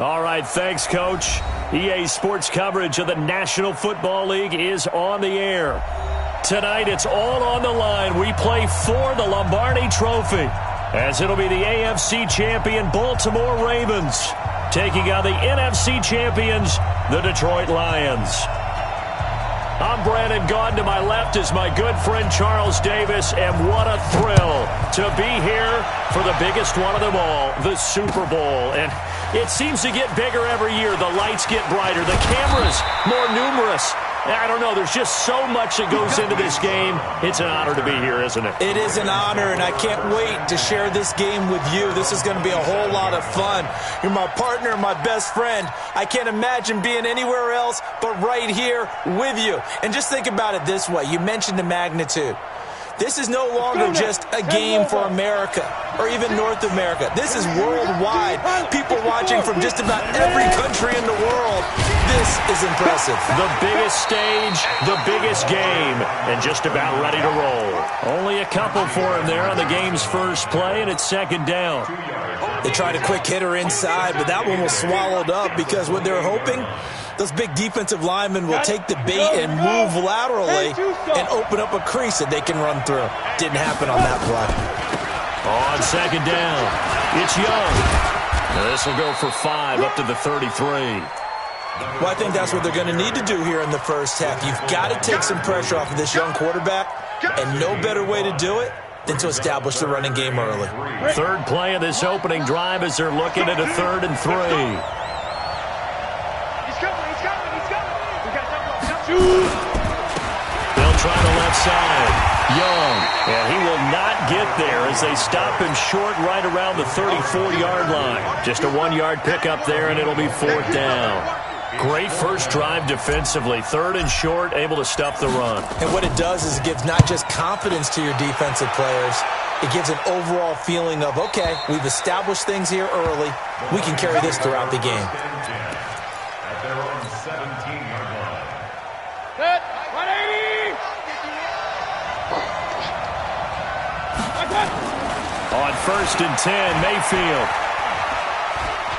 All right, thanks, Coach. EA Sports coverage of the National Football League is on the air. Tonight, it's all on the line. We play for the Lombardi Trophy, as it'll be the AFC champion Baltimore Ravens taking on the NFC champions, the Detroit Lions. I'm Brandon Gaudin. To my left is my good friend Charles Davis, and what a thrill to be here for the biggest one of them all, the Super Bowl. And it seems to get bigger every year. The lights get brighter, the cameras more numerous. I don't know, there's just so much that goes into this game. It's an honor to be here, isn't it? It is an honor, and I can't wait to share this game with you. This is going to be a whole lot of fun. You're my partner, my best friend. I can't imagine being anywhere else but right here with you. And just think about it this way. You mentioned the magnitude. This is no longer just a game for America or even North America. This is worldwide. People watching from just about every country in the world. This is impressive. The biggest stage, the biggest game, and just about ready to roll. Only a couple for him there on the game's first play, and it's second down. They tried a quick hitter inside, but that one was swallowed up because what they're hoping, those big defensive linemen will take the bait and move laterally and open up a crease that they can run through. Didn't happen on that play. On second down, it's Young. This will go for 5 up to the 33. Well, I think that's what they're going to need to do here in the first half. You've got to take some pressure off of this young quarterback, and no better way to do it than to establish the running game early. Third play of this opening drive as they're looking at a 3rd and 3. They'll try the left side. Young, and he will not get there as they stop him short right around the 34-yard line. Just a 1-yard pickup there, and it'll be 4th down. Great first drive defensively. 3rd and short, able to stuff the run. And what it does is it gives not just confidence to your defensive players, it gives an overall feeling of, okay, we've established things here early. We can carry this throughout the game. On 1st and 10, Mayfield.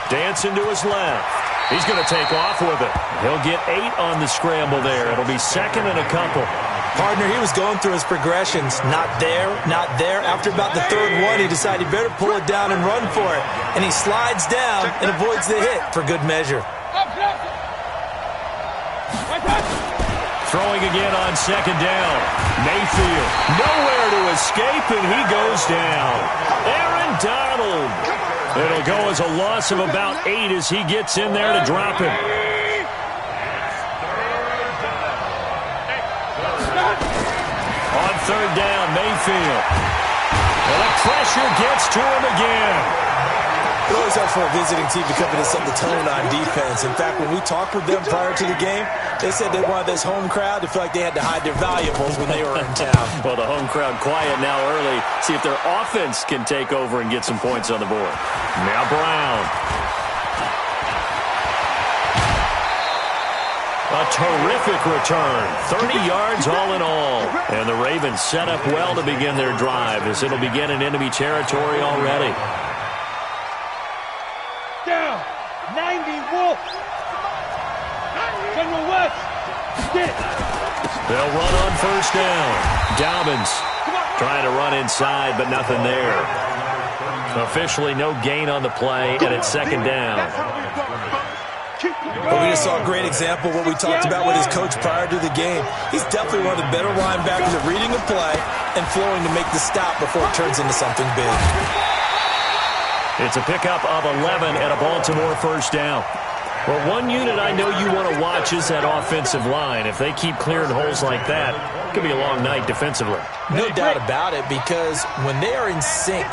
Dancing to his left. He's going to take off with it. He'll get 8 on the scramble there. It'll be 2nd and a couple. Partner, he was going through his progressions. Not there, not there. After about the 3rd one, he decided he better pull it down and run for it. And he slides down and avoids the hit for good measure. Throwing again on 2nd down. Mayfield, nowhere to escape, and he goes down. Aaron Donald. It'll go as a loss of about 8 as he gets in there to drop him. On 3rd down, Mayfield. And the pressure gets to him again. It always helps for a visiting team to come in and set the tone on defense. In fact, when we talked with them prior to the game, they said they wanted this home crowd to feel like they had to hide their valuables when they were in town. Well, the home crowd quiet now early. See if their offense can take over and get some points on the board. Now Brown. A terrific return. 30 yards all in all. And the Ravens set up well to begin their drive as it'll begin in enemy territory already. Down. 90 Wolf. General West. Get it. They'll run on 1st down. Dobbins trying to run inside, but nothing there. Officially no gain on the play, and it's 2nd down. But we just saw a great example of what we talked about with his coach prior to the game. He's definitely one of the better linebackers at reading a play and flowing to make the stop before it turns into something big. It's a pickup of 11 and a Baltimore 1st down. Well, one unit I know you want to watch is that offensive line. If they keep clearing holes like that, it could be a long night defensively. No doubt about it, because when they are in sync,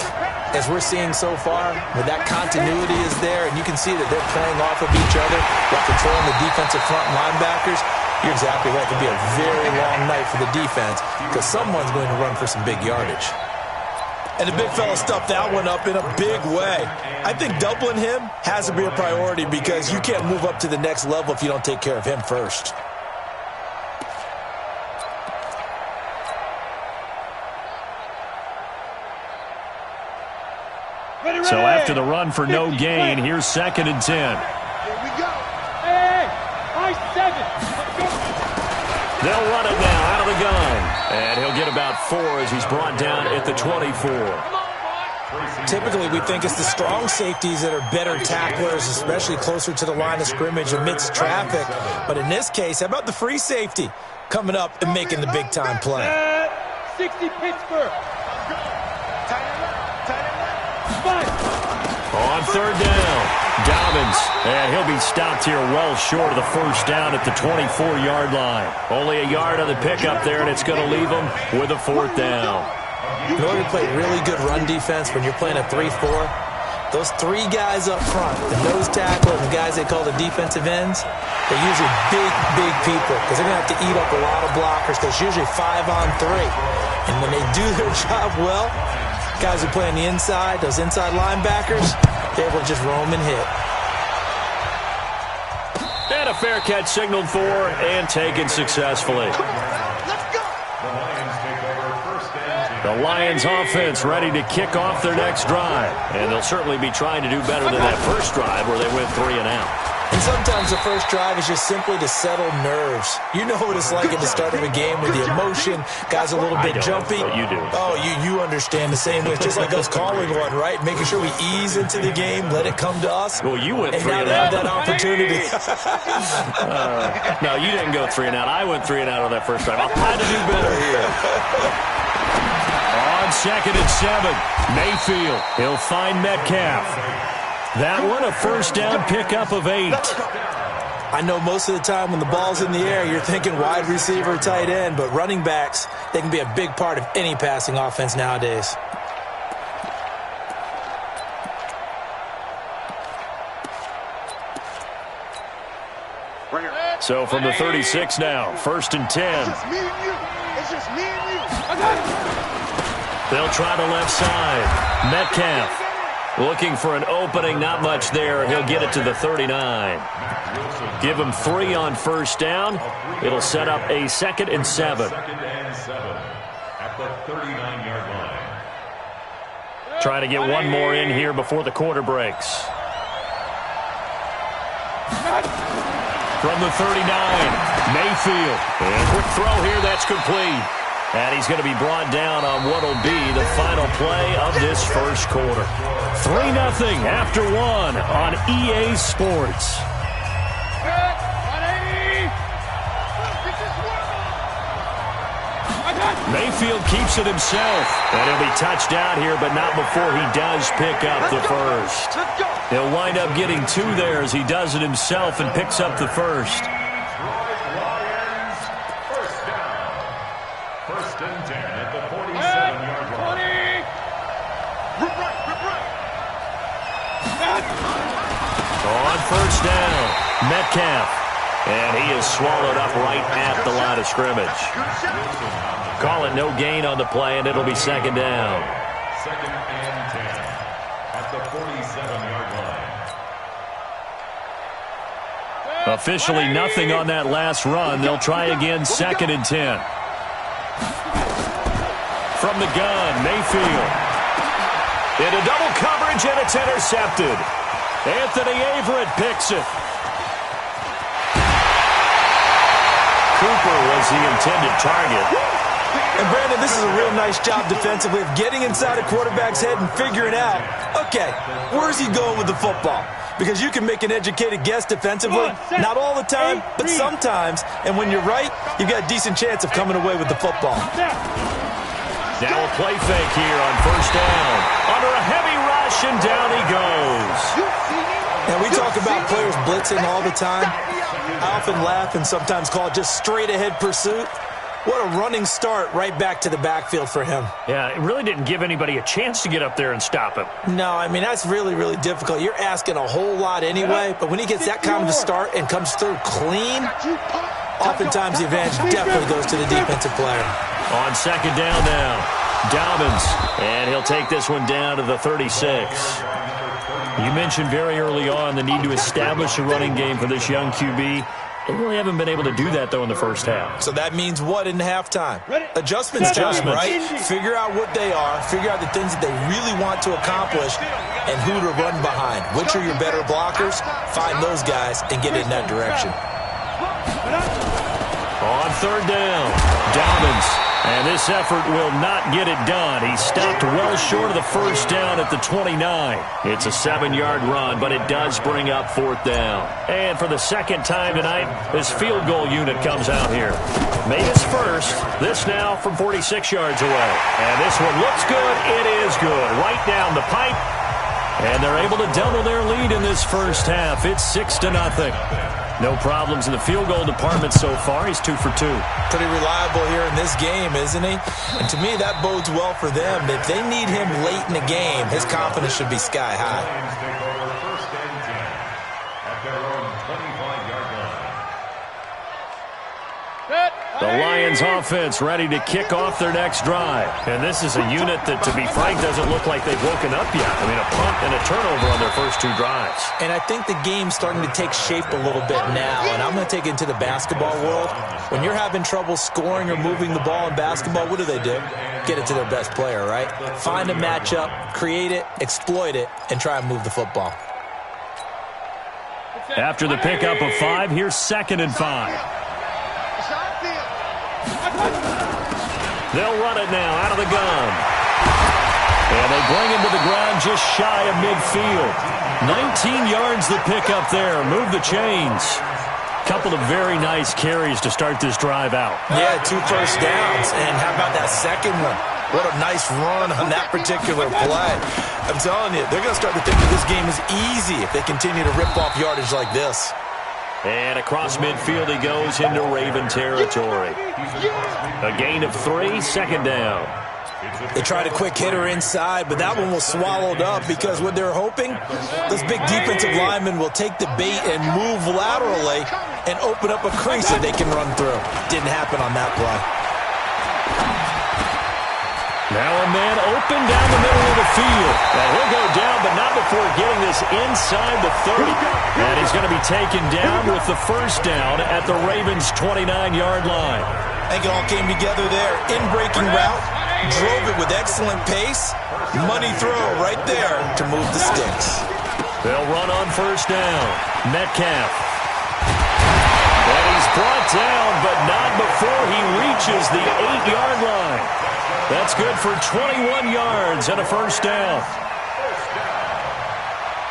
as we're seeing so far, when that continuity is there and you can see that they're playing off of each other while controlling the defensive front linebackers, you're exactly right. It could be a very long night for the defense because someone's going to run for some big yardage. And the big fella stuffed that one up in a big way. I think doubling him has to be a priority because you can't move up to the next level if you don't take care of him first. So after the run for no gain, here's 2nd and 10. 7. They'll run it now out of the gun. And he'll get about 4 as he's brought down at the 24. Typically, we think it's the strong safeties that are better tacklers, especially closer to the line of scrimmage amidst traffic. But in this case, how about the free safety coming up and making the big-time play? 60 Pittsburgh. On third down, Dobbins, and he'll be stopped here well short of the first down at the 24-yard line. Only a yard on the pickup there, and it's going to leave him with a 4th down. In order to play really good run defense when you're playing a 3-4, those 3 guys up front, the nose tackle and the guys they call the defensive ends, they're usually big people because they're going to have to eat up a lot of blockers because it's usually 5 on 3. And when they do their job well, guys who play on the inside, those inside linebackers, they're able to just roam and hit. And a fair catch signaled for and taken successfully. The Lions offense ready to kick off their next drive. And they'll certainly be trying to do better than that first drive where they went 3 and out. And sometimes the first drive is just simply to settle nerves. You know what it's like at the start of a game with the emotion. Guys a little bit jumpy. But you do. Oh, you understand the same way. It's just like us calling one, right? Making sure we ease into the game, let it come to us. Well, you went 3 and and now out. They have that opportunity. No, you didn't go 3 and out. I went 3 and out on that first drive. I'll try to do better here. On 2nd and 7, Mayfield. He'll find Metcalf. That one, a first down pickup of 8. I know most of the time when the ball's in the air, you're thinking wide receiver, tight end, but running backs, they can be a big part of any passing offense nowadays. So from the 36 now, 1st and 10. It's just me and you. They'll try the left side. Metcalf looking for an opening, not much there. He'll get it to the 39. Give him 3 on first down. It'll set up a 2nd and 7. At the 39-yard line. Trying to get one more in here before the quarter breaks. From the 39, Mayfield. And quick throw here, that's complete. And he's going to be brought down on what will be the final play of this first quarter. 3-0 after 1 on EA Sports. Mayfield keeps it himself. And he'll be touched down here, but not before he does pick up the first. He'll wind up getting 2 there as he does it himself and picks up the first. On first down, Metcalf. And he is swallowed up right at the line of scrimmage. Call it no gain on the play, and it'll be 2nd down. 2nd and 10 at the 47-yard line. Officially nothing on that last run. They'll try again, 2nd and 10. From the gun, Mayfield. Into double coverage, and it's intercepted. Anthony Averett picks it. Cooper was the intended target. And Brandon, this is a real nice job defensively of getting inside a quarterback's head and figuring out, okay, where's he going with the football? Because you can make an educated guess defensively, not all the time, but sometimes. And when you're right, you've got a decent chance of coming away with the football. Now a play fake here on first down. Under a heavy rush, and down he goes. Now, we talk about players blitzing all the time. I often laugh and sometimes call it just straight-ahead pursuit. What a running start right back to the backfield for him. Yeah, it really didn't give anybody a chance to get up there and stop him. No, I mean, that's really, really difficult. You're asking a whole lot anyway, but when he gets that kind of a start and comes through clean, oftentimes the advantage definitely goes to the defensive player. On 2nd down now, Dobbins, and he'll take this one down to the 36. You mentioned very early on the need to establish a running game for this young QB. They really haven't been able to do that, though, in the first half. So that means what in halftime? Adjustments time, right? Figure out what they are, figure out the things that they really want to accomplish, and who to run behind. Which are your better blockers? Find those guys and get in that direction. On third down, Dobbins. And this effort will not get it done. He stopped well short of the first down at the 29. It's a 7-yard run, but it does bring up fourth down. And for the second time tonight, this field goal unit comes out here. Made his first. This now from 46 yards away. And this one looks good. It is good. Right down the pipe. And they're able to double their lead in this first half. It's 6-0. No problems in the field goal department so far. He's 2 for 2. Pretty reliable here in this game, isn't he? And to me, that bodes well for them. If they need him late in the game, his confidence should be sky high. First and 10 at their own 25-yard line. The Lions offense ready to kick off their next drive. And this is a unit that, to be frank, doesn't look like they've woken up yet. I mean, a punt and a turnover on their first 2 drives. And I think the game's starting to take shape a little bit now. And I'm going to take it into the basketball world. When you're having trouble scoring or moving the ball in basketball, what do? Get it to their best player, right? Find a matchup, create it, exploit it, and try and move the football. After the pickup of 5, here's 2nd and 5. They'll run it now out of the gun. And they bring him to the ground just shy of midfield. 19 yards the pickup there. Move the chains. Couple of very nice carries to start this drive out. Yeah, 2 first downs. And how about that second one? What a nice run on that particular play. I'm telling you, they're going to start to think that this game is easy if they continue to rip off yardage like this. And across midfield he goes into Raven territory. A gain of 3, 2nd down. They tried a quick hitter inside, but that one was swallowed up because what they're hoping, those big defensive linemen will take the bait and move laterally and open up a crease that they can run through. Didn't happen on that play. Now a man open down the middle of the field. And he'll go down, but not before getting this inside the 30. And he's going to be taken down with the first down at the Ravens' 29-yard line. I think it all came together there. In-breaking route, drove it with excellent pace. Money throw right there to move the sticks. They'll run on first down. Metcalf. And he's brought down, but not before he reaches the 8-yard line. That's good for 21 yards and a first down.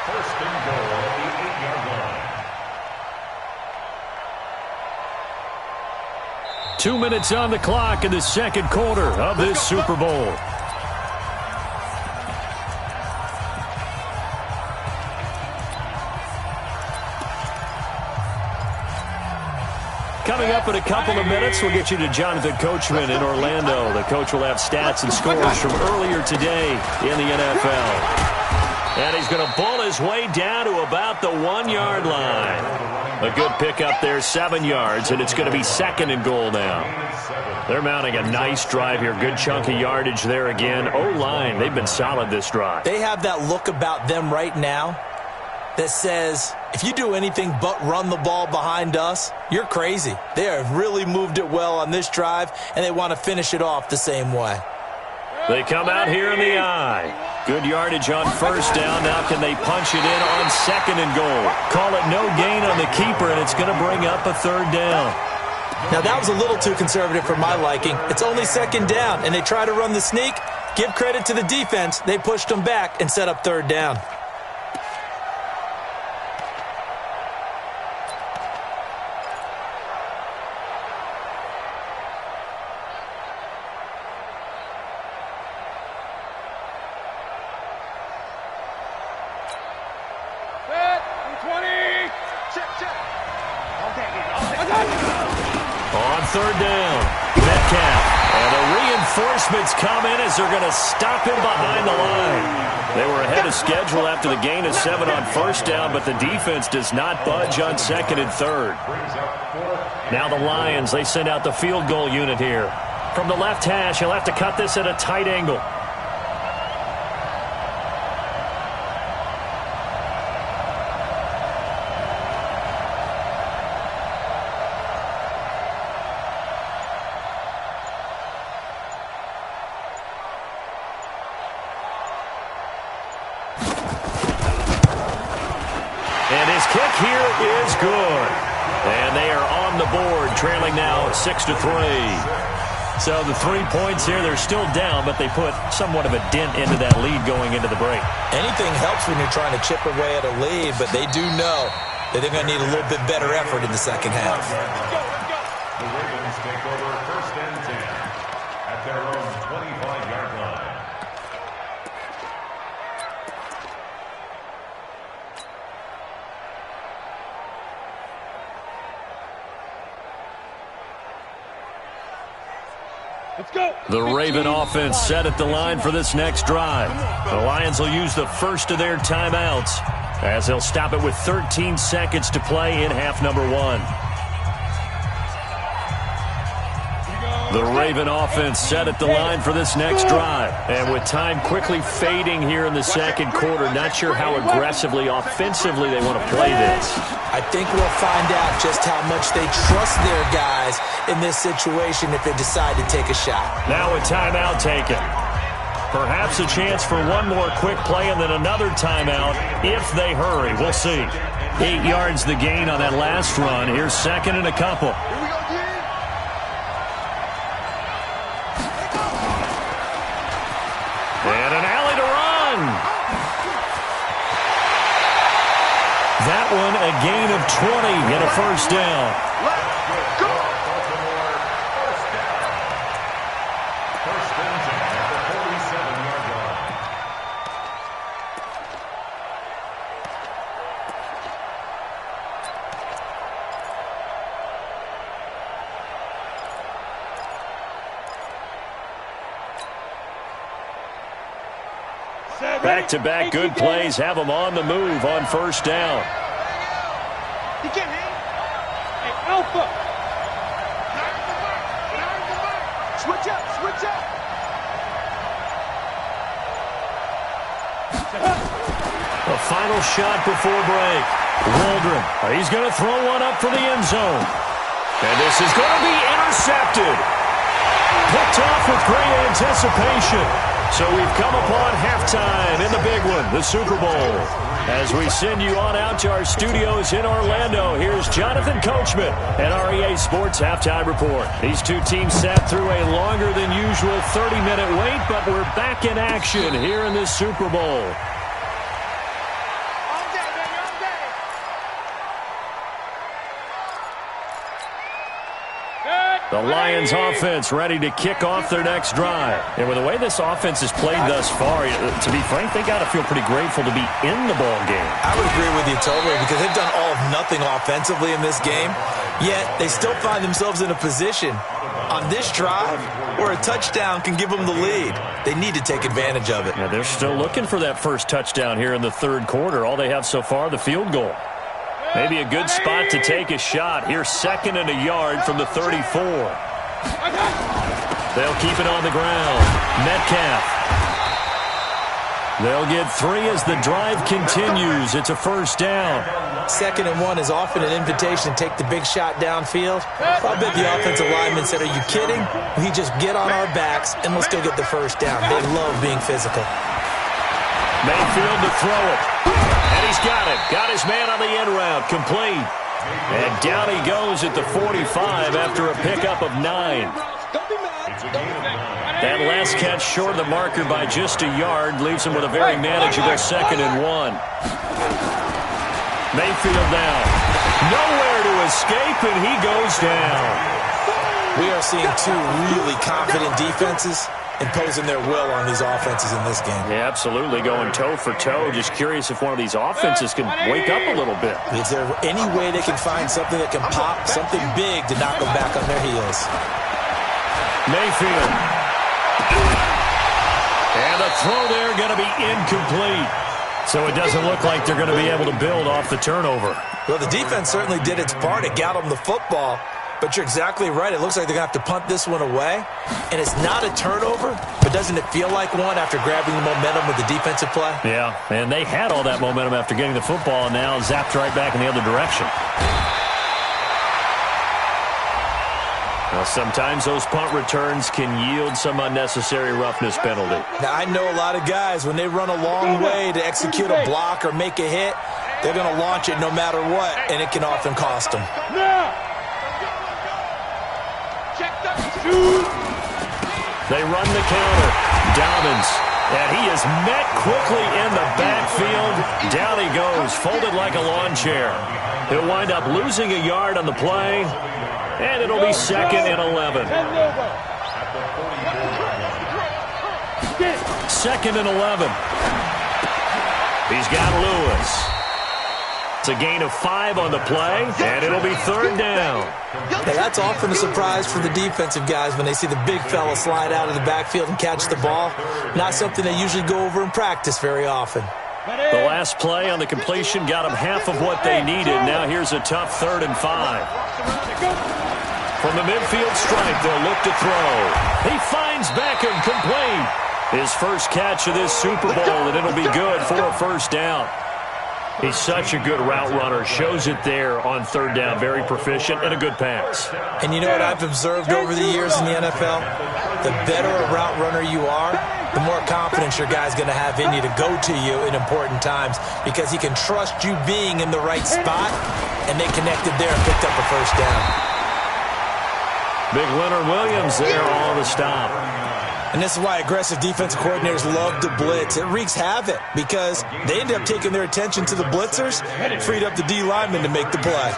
First and goal at the 8-yard line. 2 minutes on the clock in the second quarter of this Super Bowl. Coming up in a couple of minutes, we'll get you to Jonathan Coachman in Orlando. The coach will have stats and scores from earlier today in the NFL. And he's going to ball his way down to about the 1-yard line. A good pickup there, 7 yards, and it's going to be 2nd and goal now. They're mounting a nice drive here. Good chunk of yardage there again. O-line, they've been solid this drive. They have that look about them right now that says, if you do anything but run the ball behind us, you're crazy. They have really moved it well on this drive, and they want to finish it off the same way. They come out here in the eye. Good yardage on first down. Now can they punch it in on 2nd and goal? Call it no gain on the keeper, and it's going to bring up a 3rd down. Now, that was a little too conservative for my liking. It's only 2nd down, and they try to run the sneak. Give credit to the defense. They pushed them back and set up 3rd down. On 3rd down, Metcalf. And the reinforcements come in as they're going to stop him behind the line. They were ahead of schedule after the gain of 7 on first down, but the defense does not budge on 2nd and 3rd. Now the Lions, they send out the field goal unit here. From the left hash, he'll have to cut this at a tight angle. And his kick here is good. And they are on the board, trailing now 6-3. So the 3 points here, they're still down, but they put somewhat of a dent into that lead going into the break. Anything helps when you're trying to chip away at a lead, but they do know that they're going to need a little bit better effort in the second half. The Ravens take over 1st and 10 at their own 25-yard line. Let's go. The Raven offense set at the line for this next drive. The Lions will use the first of their timeouts as they'll stop it with 13 seconds to play in half number 1. The Raven offense set at the line for this next drive. And with time quickly fading here in the second quarter, not sure how aggressively, offensively they want to play this. I think we'll find out just how much they trust their guys in this situation if they decide to take a shot. Now a timeout taken. Perhaps a chance for one more quick play and then another timeout if they hurry. We'll see. 8 yards the gain on that last run. Here's second and a couple. And an alley to run. That one a gain of 20 and a first down. Let's go. First and 10 at the 47-yard line. Back-to-back good plays have them on the move on first down. You can't hang. Hey, Alpha. Switch up, switch up. The final shot before break. Waldron, he's going to throw one up for the end zone. And this is going to be intercepted. Picked off with great anticipation. So we've come upon halftime in the big one, the Super Bowl. As we send you on out to our studios in Orlando, here's Jonathan Coachman at REA Sports Halftime Report. These two teams sat through a longer than usual 30-minute wait, but we're back in action here in this Super Bowl. The Lions offense ready to kick off their next drive. And with the way this offense has played thus far, to be frank, they got to feel pretty grateful to be in the ball game. I would agree with you totally because they've done all of nothing offensively in this game, yet they still find themselves in a position on this drive where a touchdown can give them the lead. They need to take advantage of it. Yeah, they're still looking for that first touchdown here in the third quarter. All they have so far, the field goal. Maybe a good spot to take a shot. Here's second and a yard from the 34. They'll keep it on the ground. Metcalf. They'll get 3 as the drive continues. It's a first down. 2nd and 1 is often an invitation to take the big shot downfield. I bet the offensive lineman said, are you kidding? We just get on our backs and let's go get the first down. They love being physical. Mayfield to throw it. And he's got it. Got his man on the end route. Complete. And down he goes at the 45 after a pickup of 9. That last catch short of the marker by just a yard leaves him with a very manageable 2nd and 1. Mayfield now. Nowhere to escape, and he goes down. We are seeing two really confident defenses imposing their will on these offenses in this game. Yeah, absolutely, going toe for toe. Just curious if one of these offenses can wake up a little bit. Is there any way they can find something that can pop, something big to knock them back on their heels? Mayfield. And the throw there going to be incomplete. So it doesn't look like they're going to be able to build off the turnover. Well, the defense certainly did its part. It got them the football. But you're exactly right. It looks like they're going to have to punt this one away. And it's not a turnover, but doesn't it feel like one after grabbing the momentum with the defensive play? Yeah, and they had all that momentum after getting the football and now zapped right back in the other direction. Well, sometimes those punt returns can yield some unnecessary roughness penalty. Now, I know a lot of guys, when they run a long way to execute a block or make a hit, they're going to launch it no matter what, and it can often cost them. They run the counter. Dobbins. And he is met quickly in the backfield. Down he goes, folded like a lawn chair. He'll wind up losing a yard on the play. And it'll be 2nd and 11. 2nd and 11. He's got Lewis. It's a gain of 5 on the play, and it'll be 3rd down. Now, that's often a surprise for the defensive guys when they see the big fella slide out of the backfield and catch the ball. Not something they usually go over in practice very often. The last play on the completion got them half of what they needed. Now here's a tough 3rd and 5. From the midfield stripe, they'll look to throw. He finds Beckham complete. His first catch of this Super Bowl, and it'll be good for a 1st down. He's such a good route runner. Shows it there on 3rd down. Very proficient and a good pass. And you know what I've observed over the years in the NFL? The better a route runner you are, the more confidence your guy's going to have in you to go to you in important times because he can trust you being in the right spot, and they connected there and picked up a 1st down. Big Leonard Williams there on the stop. And this is why aggressive defensive coordinators love to blitz. It wreaks havoc because they end up taking their attention to the blitzers and freed up the D lineman to make the play.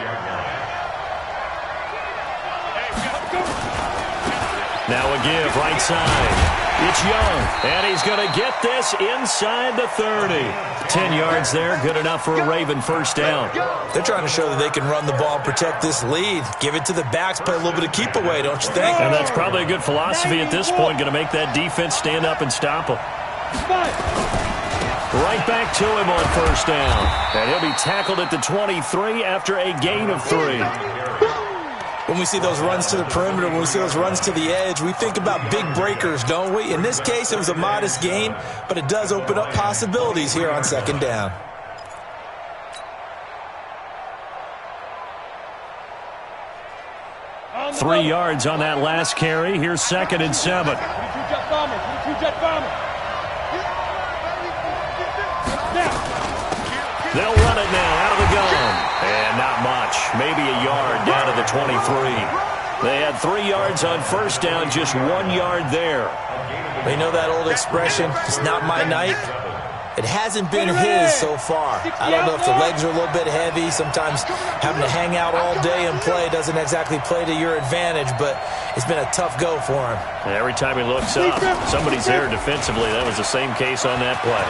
Now a give right side. It's Young, and he's going to get this inside the 30. 10 yards there, good enough for a Raven 1st down. They're trying to show that they can run the ball and protect this lead. Give it to the backs, play a little bit of keep away, don't you think? And that's probably a good philosophy at this point, going to make that defense stand up and stop him. Right back to him on 1st down. And he'll be tackled at the 23 after a gain of 3. When we see those runs to the perimeter, when we see those runs to the edge, we think about big breakers, don't we? In this case, it was a modest gain, but it does open up possibilities here on 2nd down. Three yards on that last carry. Here's 2nd and 7. They'll run it now out of the gun. And not much. Maybe a yard down to the 23. They had 3 yards on 1st down, just 1 yard there. You know that old expression, it's not my night? It hasn't been his so far. I don't know if the legs are a little bit heavy. Sometimes having to hang out all day and play doesn't exactly play to your advantage, but it's been a tough go for him. And every time he looks up, somebody's there defensively. That was the same case on that play.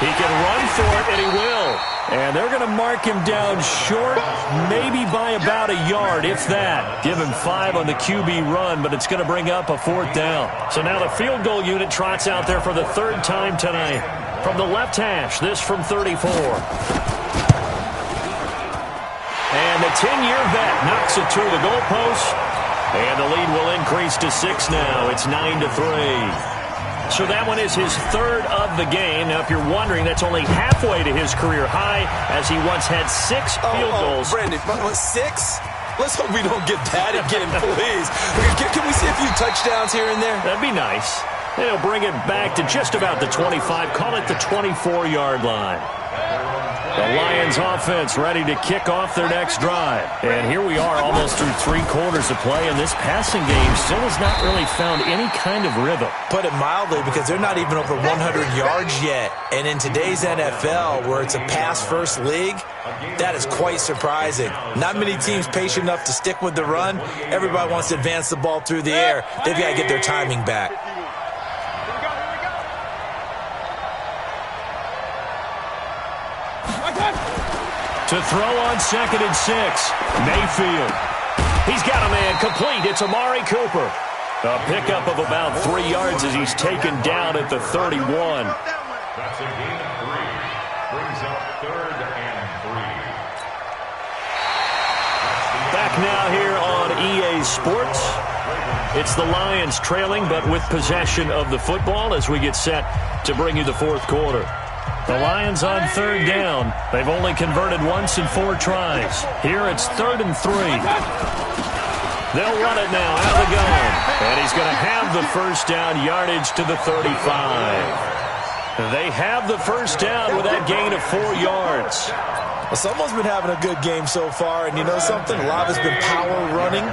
He can run for it, and he will. And they're going to mark him down short, maybe by about a yard, if that. Give him 5 on the QB run, but it's going to bring up a 4th down. So now the field goal unit trots out there for the 3rd time tonight. From the left hash, this from 34. And the 10-year vet knocks it through the goalpost. And the lead will increase to 6 now. It's 9-3. So that one is his 3rd of the game. Now, if you're wondering, that's only halfway to his career high, as he once had 6 field goals. Brandon, 6? Let's hope we don't get that again, please. Can we see a few touchdowns here and there? That'd be nice. They'll bring it back to just about the 25. Call it the 24-yard line. The Lions offense ready to kick off their next drive. And here we are almost through 3 quarters of play, and this passing game still has not really found any kind of rhythm. Put it mildly, because they're not even over 100 yards yet. And in today's NFL, where it's a pass-first league, that is quite surprising. Not many teams patient enough to stick with the run. Everybody wants to advance the ball through the air. They've got to get their timing back. To throw on 2nd and 6, Mayfield. He's got a man complete. It's Amari Cooper. A pickup of about 3 yards as he's taken down at the 31. That's a gain of 3. Brings up 3rd and 3. Back now here on EA Sports. It's the Lions trailing, but with possession of the football as we get set to bring you the 4th quarter. The Lions on 3rd down. They've only converted once in 4 tries. Here it's 3rd and 3. They'll run it now out of the gun. And he's going to have the 1st down, yardage to the 35. They have the 1st down with that gain of 4 yards. Well, someone's been having a good game so far, and you know something? A lot of it's been power running.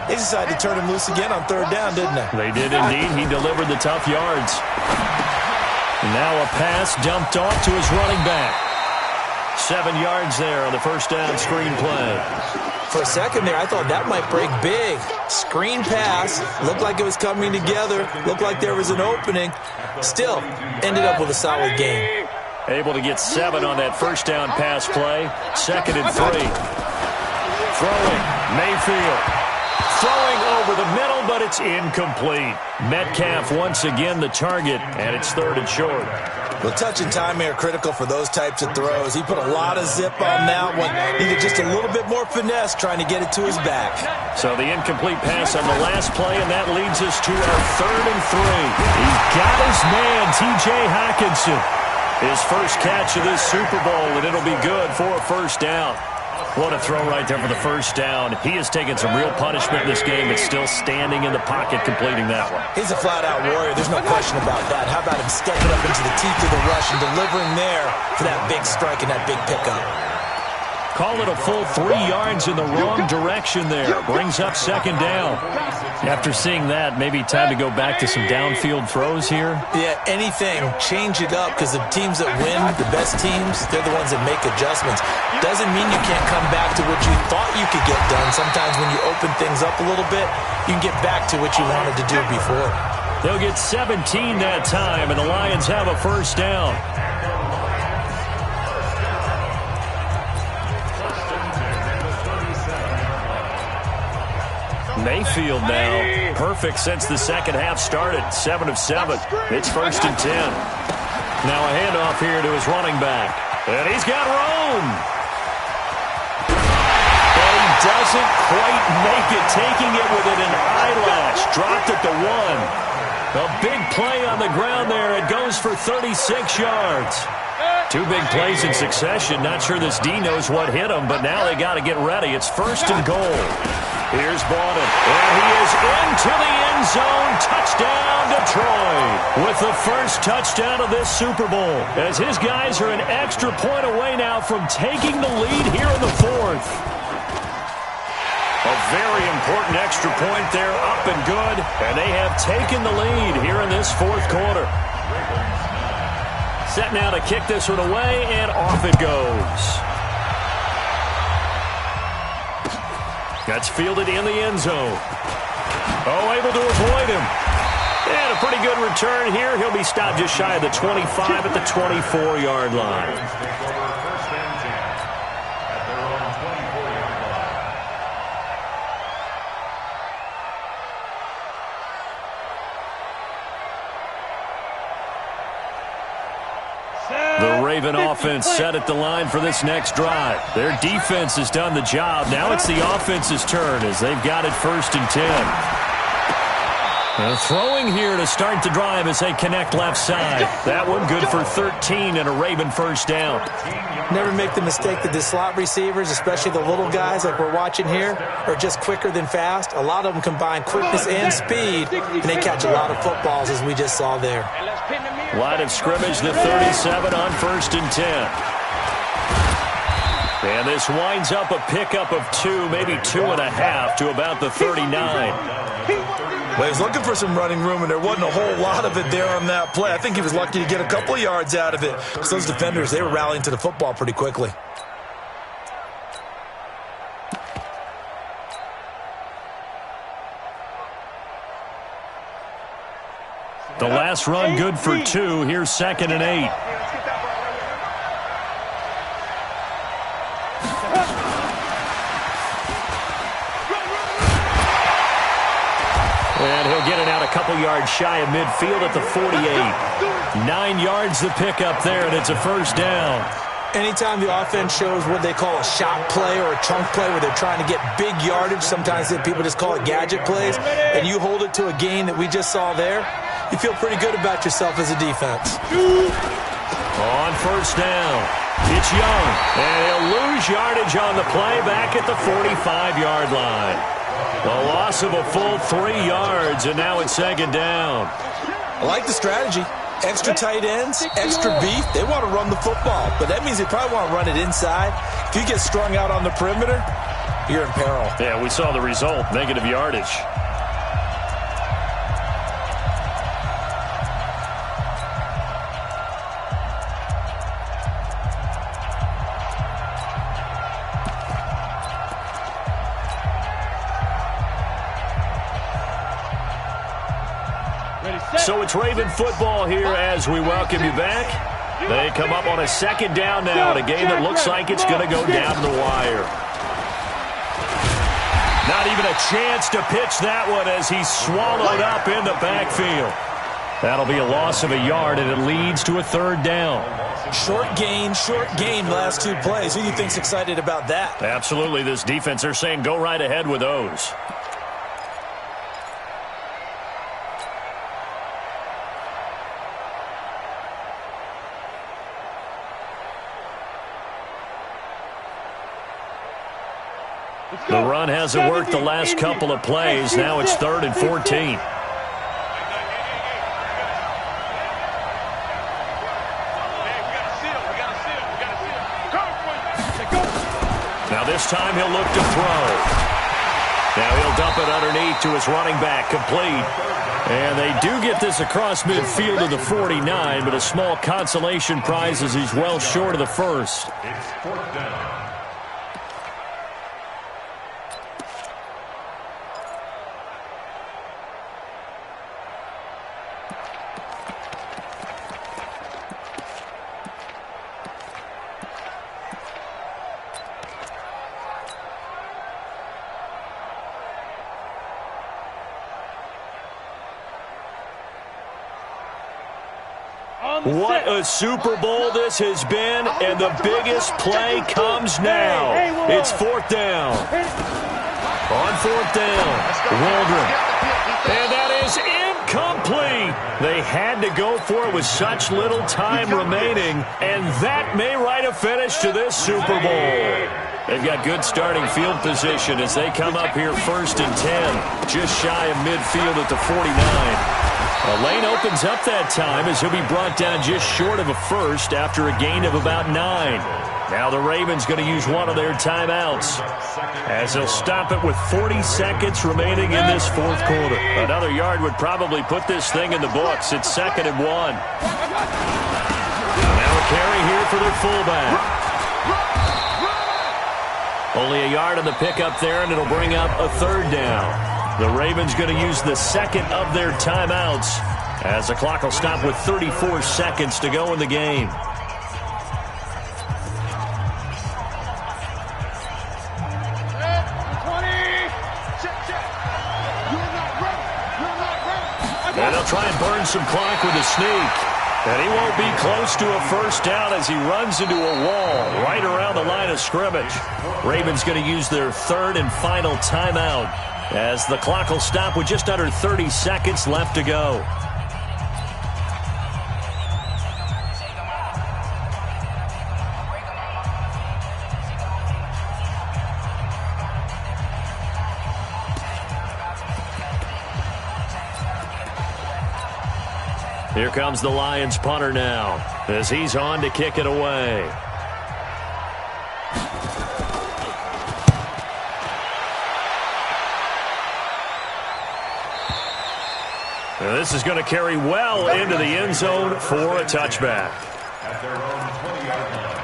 They decided to turn him loose again on third down, didn't they? They did indeed. He delivered the tough yards. Now a pass dumped off to his running back. 7 yards there on the first down screen play. For a second there, I thought that might break big. Screen pass. Looked like it was coming together. Looked like there was an opening. Still, ended up with a solid game. Able to get 7 on that first down pass play. 2nd and 3. Throwing, Mayfield. Throwing over the middle, but it's incomplete. Metcalf once again the target, and it's 3rd and short. Well, touch and timing are critical for those types of throws. He put a lot of zip on that one. Needed just a little bit more finesse trying to get it to his back. So the incomplete pass on the last play, and that leads us to our 3rd and 3. He's got his man, T.J. Hockenson. His first catch of this Super Bowl, and it'll be good for a first down. What a throw right there for the first down. He has taken some real punishment in this game, but still standing in the pocket completing that one. He's a flat-out warrior. There's no question about that. How about him stepping up into the teeth of the rush and delivering there for that big strike and that big pickup? Call it a full 3 yards in the wrong direction there. Brings up 2nd down. After seeing that, maybe time to go back to some downfield throws here. Yeah, anything. Change it up because the teams that win, the best teams, they're the ones that make adjustments. Doesn't mean you can't come back to what you thought you could get done. Sometimes when you open things up a little bit, you can get back to what you wanted to do before. They'll get 17 that time, and the Lions have a first down. Mayfield now, perfect since the second half started. 7 of 7. It's 1st and 10. Now a handoff here to his running back. And he's got room. But he doesn't quite make it, taking it within an eyelash. Dropped at the 1. A big play on the ground there. It goes for 36 yards. 2 big plays in succession. Not sure this D knows what hit him, but now they got to get ready. It's 1st and goal. Here's Bowden, and he is into the end zone. Touchdown, Detroit, with the first touchdown of this Super Bowl, as his guys are an extra point away now from taking the lead here in the 4th. A very important extra point there, up and good, and they have taken the lead here in this 4th quarter. Set now to kick this one away, and off it goes. That's fielded in the end zone. Oh, able to avoid him. And a pretty good return here. He'll be stopped just shy of the 25 at the 24-yard line. The Raven offense set at the line for this next drive. Their defense has done the job. Now it's the offense's turn as they've got it 1st and 10. Throwing here to start the drive as they connect left side. That one good for 13 and a Raven first down. Never make the mistake that the slot receivers, especially the little guys like we're watching here, are just quicker than fast. A lot of them combine quickness and speed, and they catch a lot of footballs as we just saw there. Line of scrimmage, the 37 on 1st and 10. And this winds up a pickup of 2, maybe 2.5 to about the 39. Well, he was looking for some running room, and there wasn't a whole lot of it there on that play. I think he was lucky to get a couple of yards out of it because those defenders, they were rallying to the football pretty quickly. The last run good for 2. Here's 2nd and 8. And he'll get it out a couple yards shy of midfield at the 48. 9 yards the pickup there, and it's a first down. Anytime the offense shows what they call a shot play or a chunk play where they're trying to get big yardage, sometimes people just call it gadget plays, and you hold it to a gain that we just saw there, you feel pretty good about yourself as a defense. On first down, it's Young, and he'll lose yardage on the play back at the 45-yard line. The loss of a full 3 yards, and now it's 2nd down. I like the strategy. Extra tight ends, extra beef. They want to run the football, but that means they probably want to run it inside. If you get strung out on the perimeter, you're in peril. Yeah, we saw the result, negative yardage. So it's Raven football here as we welcome you back. They come up on a second down now in a game that looks like it's going to go down the wire. Not even a chance to pitch that one as he's swallowed up in the backfield. That'll be a loss of a yard, and it leads to a third down. Short gain, last two plays. Who do you think's excited about that? Absolutely. This defense, they're saying go right ahead with those. The run hasn't worked the last couple of plays. Now it's 3rd and 14. Now this time he'll look to throw. Now he'll dump it underneath to his running back, complete. And they do get this across midfield to the 49, but a small consolation prize as he's well short of the first. It's 4th down. What a Super Bowl this has been, and the biggest play comes now. It's 4th down. On 4th down, Waldron. And that is incomplete. They had to go for it with such little time remaining, and that may write a finish to this Super Bowl. They've got good starting field position as they come up here 1st and 10, just shy of midfield at the 49. A lane opens up that time as he'll be brought down just short of a first after a gain of about 9. Now the Ravens going to use one of their timeouts as they'll stop it with 40 seconds remaining in this 4th quarter. Another yard would probably put this thing in the books. It's 2nd and 1. Now a carry here for their fullback. Only a yard on the pickup there, and it'll bring up a 3rd down. The Ravens going to use the 2nd of their timeouts as the clock will stop with 34 seconds to go in the game. And they'll try and burn some clock with a sneak. And he won't be close to a first down as he runs into a wall right around the line of scrimmage. Ravens going to use their 3rd and final timeout as the clock will stop with just under 30 seconds left to go. Here comes the Lions punter now as he's on to kick it away. Now this is going to carry well into the end zone for a touchback. At their own 20-yard line.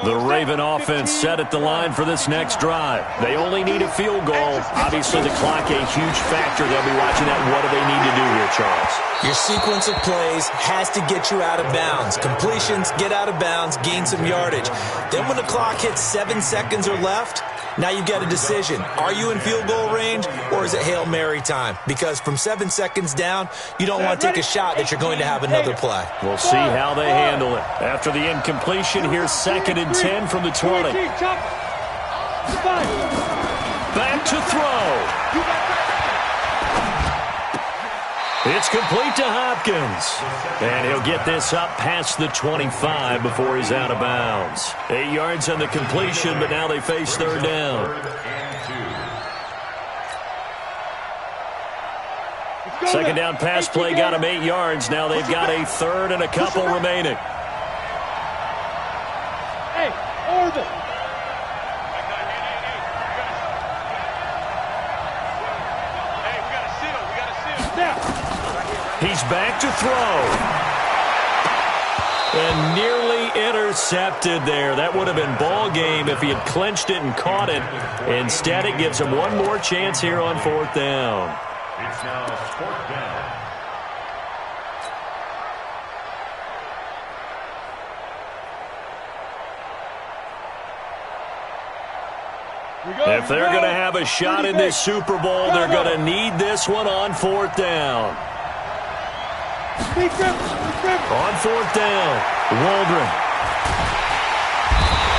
The Raven offense set at the line for this next drive. They only need a field goal. Obviously, the clock a huge factor. They'll be watching that. What do they need to do here, Charles? Your sequence of plays has to get you out of bounds. Completions, get out of bounds, gain some yardage. Then when the clock hits 7 seconds or left, now you get a decision. Are you in field goal range or is it Hail Mary time? Because from 7 seconds down, you don't want to take a shot that you're going to have another play. We'll see how they handle it. After the incompletion, here's 2nd and 10 from the 20. Back to throw. It's complete to Hopkins. And he'll get this up past the 25 before he's out of bounds. 8 yards on the completion, but now they face 3rd down. Second down pass play got him 8 yards. Now they've got a third and a couple remaining. Hey, Orville. He's back to throw. And nearly intercepted there. That would have been ball game if he had clinched it and caught it. Instead, it gives him one more chance here on 4th down. It's now 4th down. If they're going to have a shot in this Super Bowl, they're going to need this one on 4th down. On 4th down, Waldron.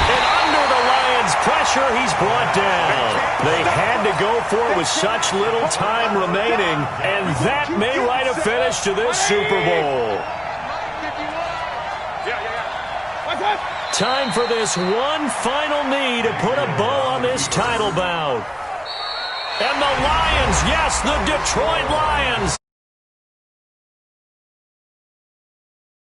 And under the Lions' pressure, he's brought down. They had to go for it with such little time remaining, and that may write a finish to this Super Bowl. Time for this one final knee to put a bow on this title bout. And the Lions, yes, the Detroit Lions,